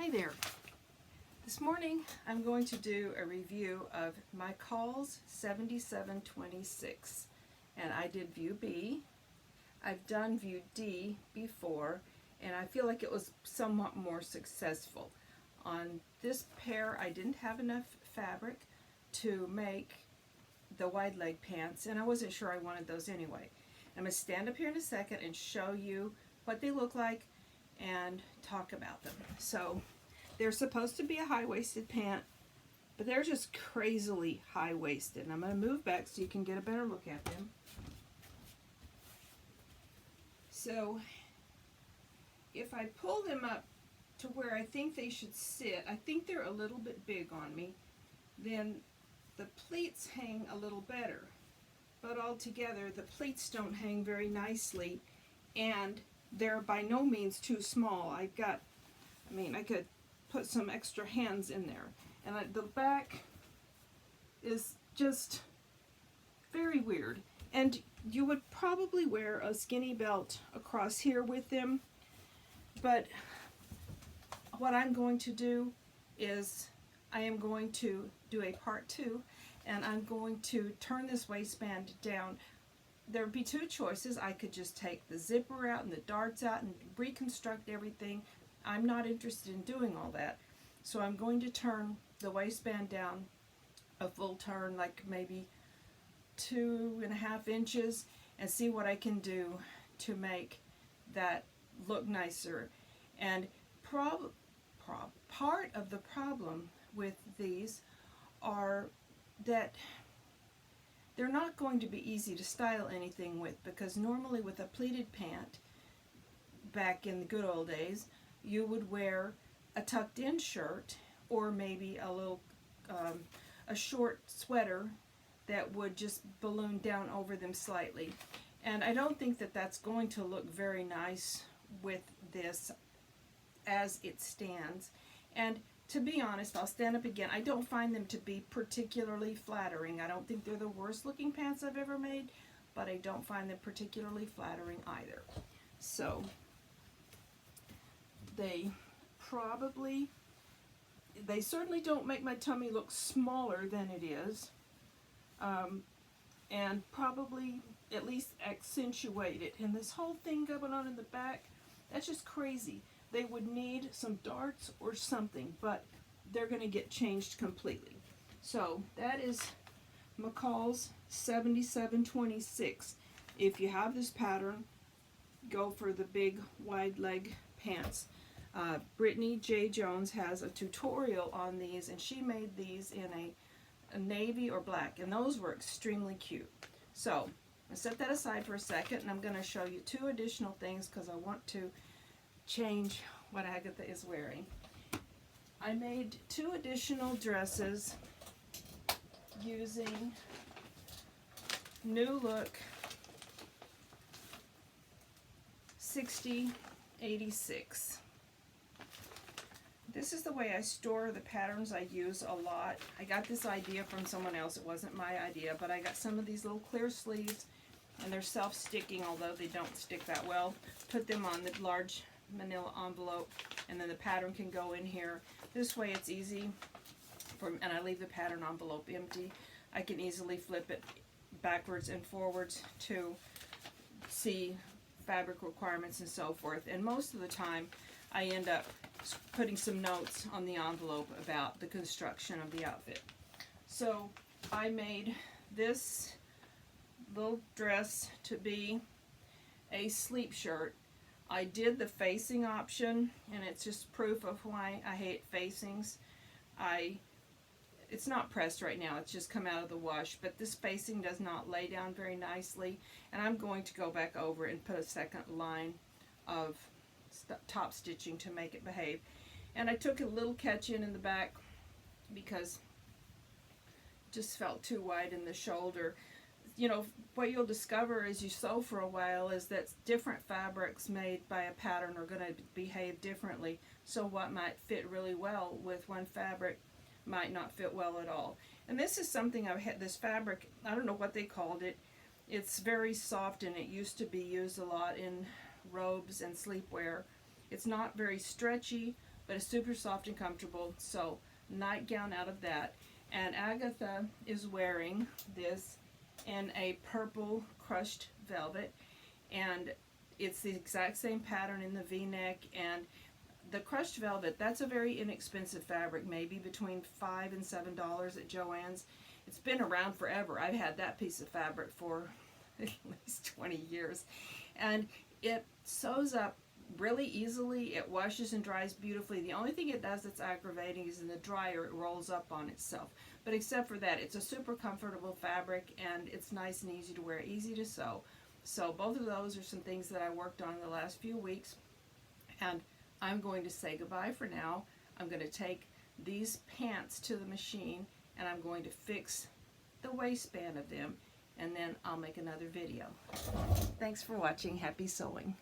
Hi there. This morning I'm going to do a review of McCalls 7726, and I did view B. I've done view D before, and I feel like it was somewhat more successful. On this pair I didn't have enough fabric to make the wide leg pants, and I wasn't sure I wanted those anyway. I'm going to stand up here in a second and show you what they look like and talk about them. So they're supposed to be a high-waisted pant, but they're just crazily high-waisted. And I'm going to move back so you can get a better look at them. So if I pull them up to where I think they should sit, I think they're a little bit big on me, then the pleats hang a little better. But altogether, the pleats don't hang very nicely, and they're by no means too small. I could put some extra hands in there. And the back is just very weird. And you would probably wear a skinny belt across here with them, but what I'm going to do is I am going to do a part 2, and I'm going to turn this waistband down. There would be two choices. I could just take the zipper out and the darts out and reconstruct everything. I'm not interested in doing all that. So I'm going to turn the waistband down a full turn, like maybe 2.5 inches, and see what I can do to make that look nicer. And part of the problem with these are that they're not going to be easy to style anything with, because normally with a pleated pant, back in the good old days, you would wear a tucked in shirt or maybe a short sweater that would just balloon down over them slightly. And I don't think that that's going to look very nice with this as it stands. And to be honest, I'll stand up again, I don't find them to be particularly flattering. I don't think they're the worst looking pants I've ever made, but I don't find them particularly flattering either. So they certainly don't make my tummy look smaller than it is, and probably at least accentuate it. And this whole thing going on in the back, that's just crazy. They would need some darts or something, but they're going to get changed completely. So that is McCalls 7726. If you have this pattern, go for the big wide leg pants. Brittany J. Jones has a tutorial on these, and she made these in a navy or black, and those were extremely cute. So I'll set that aside for a second, and I'm going to show you 2 additional things because I want to change what Agatha is wearing. I made 2 additional dresses using New Look 6086. This is the way I store the patterns I use a lot. I got this idea from someone else. It wasn't my idea, but I got some of these little clear sleeves, and they're self-sticking, although they don't stick that well. Put them on the large manila envelope, and then the pattern can go in here. This way it's easy and I leave the pattern envelope empty. I can easily flip it backwards and forwards to see fabric requirements and so forth. And most of the time I end up putting some notes on the envelope about the construction of the outfit. So I made this little dress to be a sleep shirt. I did the facing option, and it's just proof of why I hate facings. It's not pressed right now, it's just come out of the wash, but this facing does not lay down very nicely, and I'm going to go back over and put a second line of top stitching to make it behave. And I took a little catch in the back because it just felt too wide in the shoulder. You know, what you'll discover as you sew for a while is that different fabrics made by a pattern are going to behave differently. So what might fit really well with one fabric might not fit well at all. And this is something I've had, this fabric, I don't know what they called it. It's very soft, and it used to be used a lot in robes and sleepwear. It's not very stretchy, but it's super soft and comfortable. So nightgown out of that. And Agatha is wearing this in a purple crushed velvet, and it's the exact same pattern in the V-neck. And the crushed velvet, that's a very inexpensive fabric, maybe between $5 and $7 at Joann's. It's been around forever. I've had that piece of fabric for at least 20 years. And it sews up really easily. It washes and dries beautifully. The only thing it does that's aggravating is in the dryer it rolls up on itself. But except for that, it's a super comfortable fabric, and it's nice and easy to wear, easy to sew. So both of those are some things that I worked on in the last few weeks. And I'm going to say goodbye for now. I'm going to take these pants to the machine, and I'm going to fix the waistband of them, and then I'll make another video. Thanks for watching. Happy sewing.